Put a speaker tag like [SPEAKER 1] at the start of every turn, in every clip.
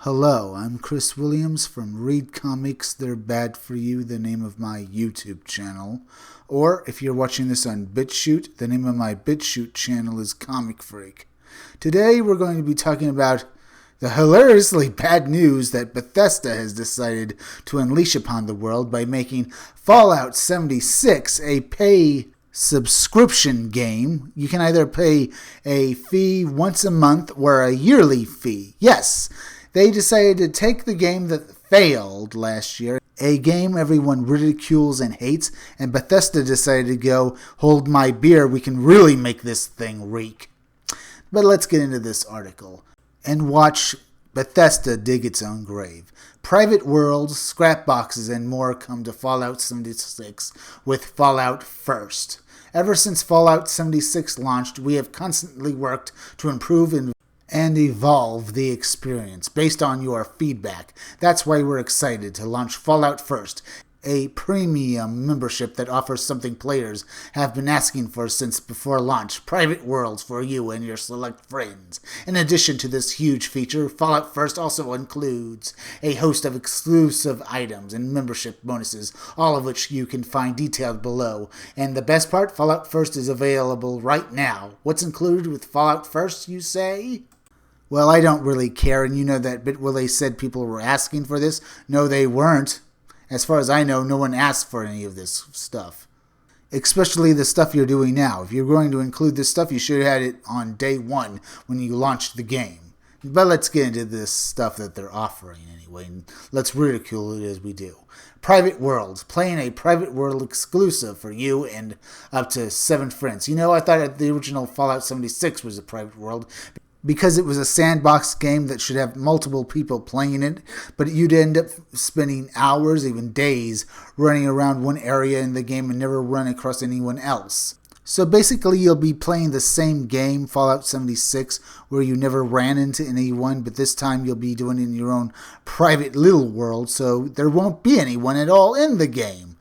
[SPEAKER 1] Hello, I'm Chris Williams from Read Comics They're Bad For You, the name of my YouTube channel. Or, if you're watching this on BitChute, the name of my BitChute channel is Comic Freak. Today we're going to be talking about the hilariously bad news that Bethesda has decided to unleash upon the world by making Fallout 76 a pay subscription game. You can either pay a fee once a month or a yearly fee. Yes, they decided to take the game that failed last year, a game everyone ridicules and hates, and Bethesda decided to go, hold my beer, we can really make this thing reek. But let's get into this article and watch Bethesda dig its own grave. Private worlds, scrap boxes, and more come to Fallout 76 with Fallout First. Ever since Fallout 76 launched, we have constantly worked to improve and evolve the experience based on your feedback. That's why we're excited to launch Fallout First, a premium membership that offers something players have been asking for since before launch: private worlds for you and your select friends. In addition to this huge feature, Fallout First also includes a host of exclusive items and membership bonuses, all of which you can find detailed below. And the best part, Fallout First is available right now. What's included with Fallout First, you say? Well, I don't really care, and you know that Bitwilly said people were asking for this. No, they weren't. As far as I know, no one asked for any of this stuff. Especially the stuff you're doing now. If you're going to include this stuff, you should have had it on day one when you launched the game. But let's get into this stuff that they're offering anyway, and let's ridicule it as we do. Private worlds. Playing a private world exclusive for you and up to 7 friends. You know, I thought the original Fallout 76 was a private world, because it was a sandbox game that should have multiple people playing it, but you'd end up spending hours, even days, running around one area in the game and never run across anyone else. So basically you'll be playing the same game, Fallout 76, where you never ran into anyone, but this time you'll be doing it in your own private little world, so there won't be anyone at all in the game.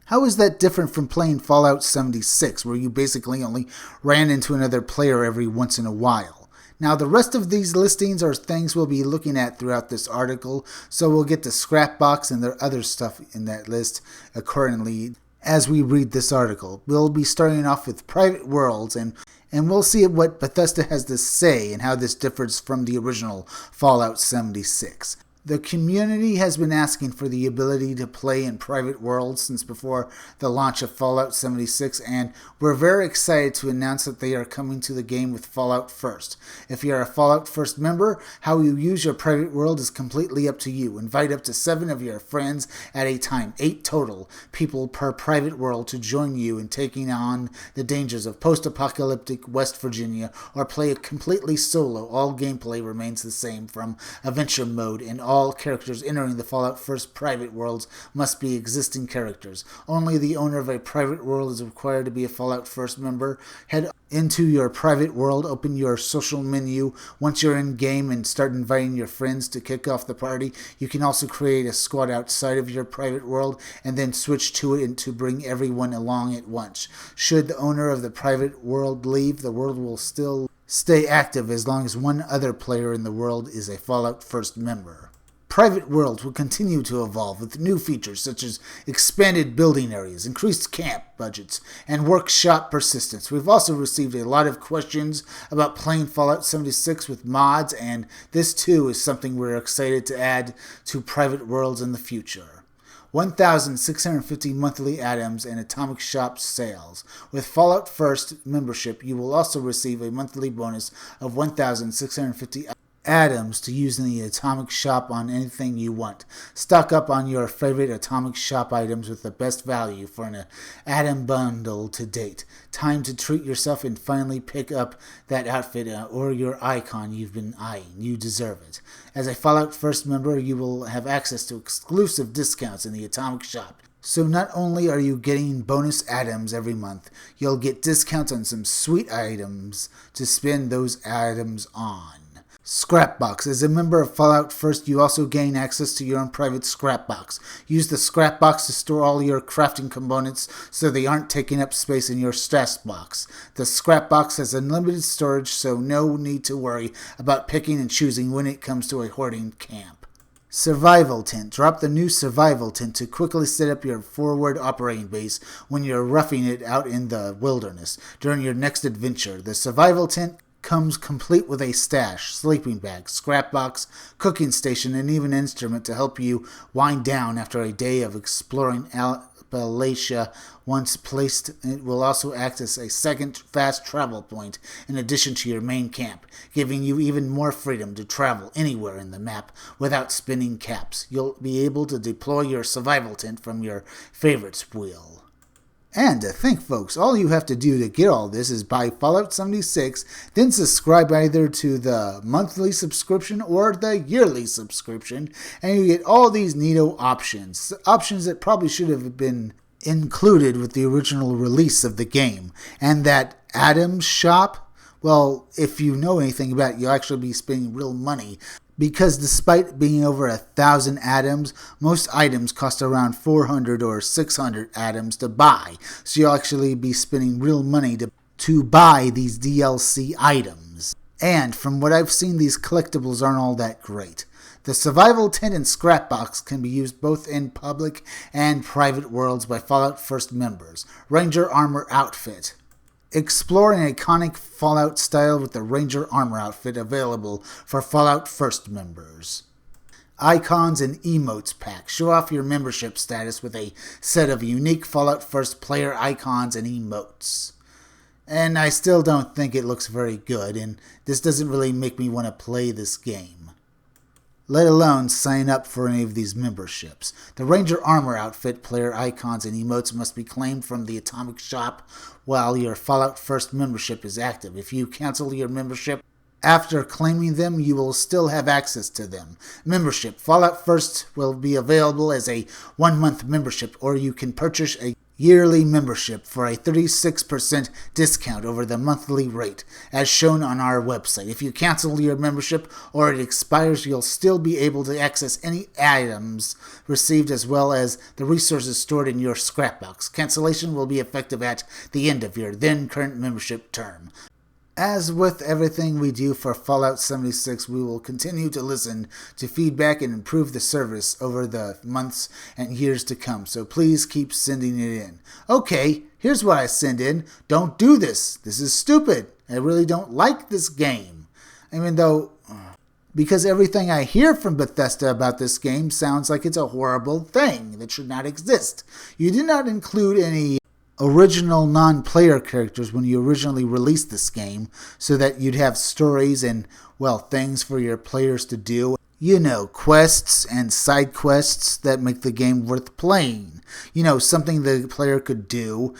[SPEAKER 1] How is that different from playing Fallout 76, where you basically only ran into another player every once in a while? Now, the rest of these listings are things we'll be looking at throughout this article, so we'll get to Scrapbox and their other stuff in that list accordingly as we read this article. We'll be starting off with private worlds, and we'll see what Bethesda has to say and how this differs from the original Fallout 76. The community has been asking for the ability to play in private worlds since before the launch of Fallout 76, and we're very excited to announce that they are coming to the game with Fallout First. If you're a Fallout First member, how you use your private world is completely up to you. Invite up to 7 of your friends at a time, 8 total people per private world, to join you in taking on the dangers of post-apocalyptic West Virginia, or play it completely solo. All gameplay remains the same from adventure mode, and all characters entering the Fallout First private worlds must be existing characters. Only the owner of a private world is required to be a Fallout First member. Head into your private world, open your social menu once you're in game, and start inviting your friends to kick off the party. You can also create a squad outside of your private world and then switch to it and to bring everyone along at once. Should the owner of the private world leave, the world will still stay active as long as one other player in the world is a Fallout First member. Private worlds will continue to evolve with new features such as expanded building areas, increased camp budgets, and workshop persistence. We've also received a lot of questions about playing Fallout 76 with mods, and this too is something we're excited to add to private worlds in the future. 1,650 monthly atoms and Atomic Shop sales. With Fallout First membership, you will also receive a monthly bonus of 1,650 atoms to use in the Atomic Shop on anything you want. Stock up on your favorite Atomic Shop items with the best value for an atom bundle to date. Time to treat yourself and finally pick up that outfit or your icon you've been eyeing. You deserve it. As a Fallout First member, you will have access to exclusive discounts in the Atomic Shop. So not only are you getting bonus atoms every month, you'll get discounts on some sweet items to spend those atoms on. Scrapbox. As a member of Fallout First, you also gain access to your own private scrapbox. Use the scrapbox to store all your crafting components so they aren't taking up space in your stash box. The scrapbox has unlimited storage, so no need to worry about picking and choosing when it comes to a hoarding camp. Survival Tent. Drop the new Survival Tent to quickly set up your forward operating base when you're roughing it out in the wilderness during your next adventure. The Survival Tent comes complete with a stash, sleeping bag, scrapbox, cooking station, and even instrument to help you wind down after a day of exploring Appalachia. Once placed, it will also act as a second fast travel point in addition to your main camp, giving you even more freedom to travel anywhere in the map without spinning caps. You'll be able to deploy your survival tent from your favorites wheel. And to think, folks, all you have to do to get all this is buy Fallout 76, then subscribe either to the monthly subscription or the yearly subscription, and you get all these neato options. Options that probably should have been included with the original release of the game. And that Adams shop, well, if you know anything about it, you'll actually be spending real money. Because despite being over 1,000 atoms, most items cost around 400 or 600 atoms to buy. So you'll actually be spending real money to buy these DLC items. And from what I've seen, these collectibles aren't all that great. The Survival Tent and Scrapbox can be used both in public and private worlds by Fallout First members. Ranger Armor Outfit. Explore an iconic Fallout style with the Ranger Armor outfit available for Fallout First members. Icons and Emotes pack. Show off your membership status with a set of unique Fallout First player icons and emotes. And I still don't think it looks very good, and this doesn't really make me want to play this game, let alone sign up for any of these memberships. The Ranger Armor outfit, player icons, and emotes must be claimed from the Atomic Shop while your Fallout First membership is active. If you cancel your membership after claiming them, you will still have access to them. Membership. Fallout First will be available as a 1-month membership, or you can purchase a yearly membership for a 36% discount over the monthly rate, as shown on our website. If you cancel your membership or it expires, you'll still be able to access any items received as well as the resources stored in your scrapbox. Cancellation will be effective at the end of your then current membership term. As with everything we do for Fallout 76, we will continue to listen to feedback and improve the service over the months and years to come, so please keep sending it in. Okay, here's what I send in. Don't do this. This is stupid. I really don't like this game. Because everything I hear from Bethesda about this game sounds like it's a horrible thing that should not exist. You did not include any original non-player characters when you originally released this game so that you'd have stories and, well, things for your players to do. You know, quests and side quests that make the game worth playing. You know, something the player could do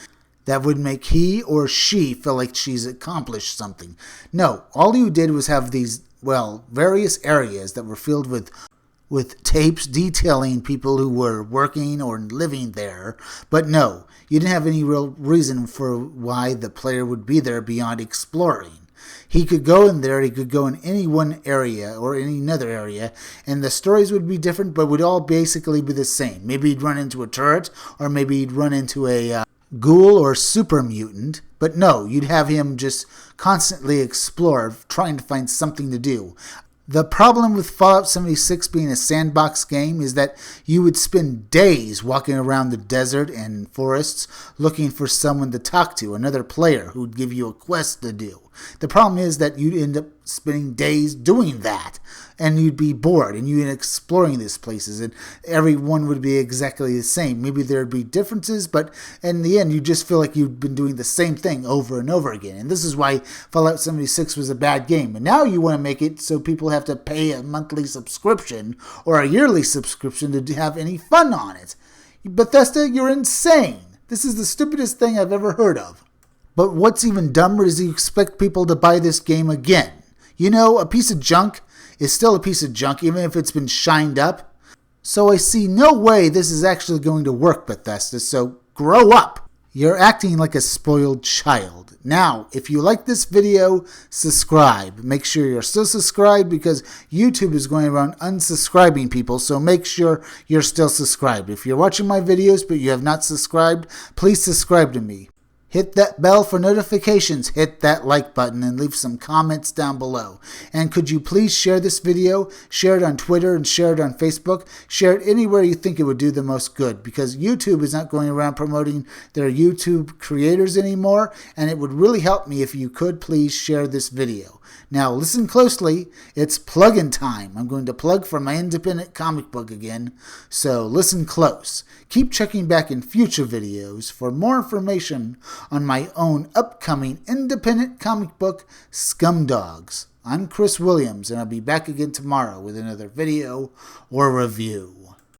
[SPEAKER 1] that would make he or she feel like she's accomplished something. No, all you did was have these, well, various areas that were filled with tapes detailing people who were working or living there. But no, you didn't have any real reason for why the player would be there beyond exploring. He could go in there, he could go in any one area or any another area, and the stories would be different, but would all basically be the same. Maybe he'd run into a turret, or maybe he'd run into a ghoul or super mutant. But no, you'd have him just constantly explore, trying to find something to do. The problem with Fallout 76 being a sandbox game is that you would spend days walking around the desert and forests looking for someone to talk to, another player who would give you a quest to do. The problem is that you'd end up spending days doing that, and you'd be bored, and you'd be exploring these places, and everyone would be exactly the same. Maybe there'd be differences, but in the end, you just feel like you've been doing the same thing over and over again. And this is why Fallout 76 was a bad game. And now you want to make it so people have to pay a monthly subscription or a yearly subscription to have any fun on it. Bethesda, you're insane. This is the stupidest thing I've ever heard of. But what's even dumber is you expect people to buy this game again. You know, a piece of junk is still a piece of junk, even if it's been shined up. So I see no way this is actually going to work, Bethesda, so grow up. You're acting like a spoiled child. Now, if you like this video, subscribe. Make sure you're still subscribed because YouTube is going around unsubscribing people, so make sure you're still subscribed. If you're watching my videos but you have not subscribed, please subscribe to me. Hit that bell for notifications, hit that like button, and leave some comments down below. And could you please share this video, share it on Twitter, and share it on Facebook. Share it anywhere you think it would do the most good, because YouTube is not going around promoting their YouTube creators anymore, and it would really help me if you could please share this video. Now listen closely, it's plug-in time. I'm going to plug for my independent comic book again, so listen close. Keep checking back in future videos for more information on my own upcoming independent comic book, Scumdogs. I'm Chris Williams, and I'll be back again tomorrow with another video or review.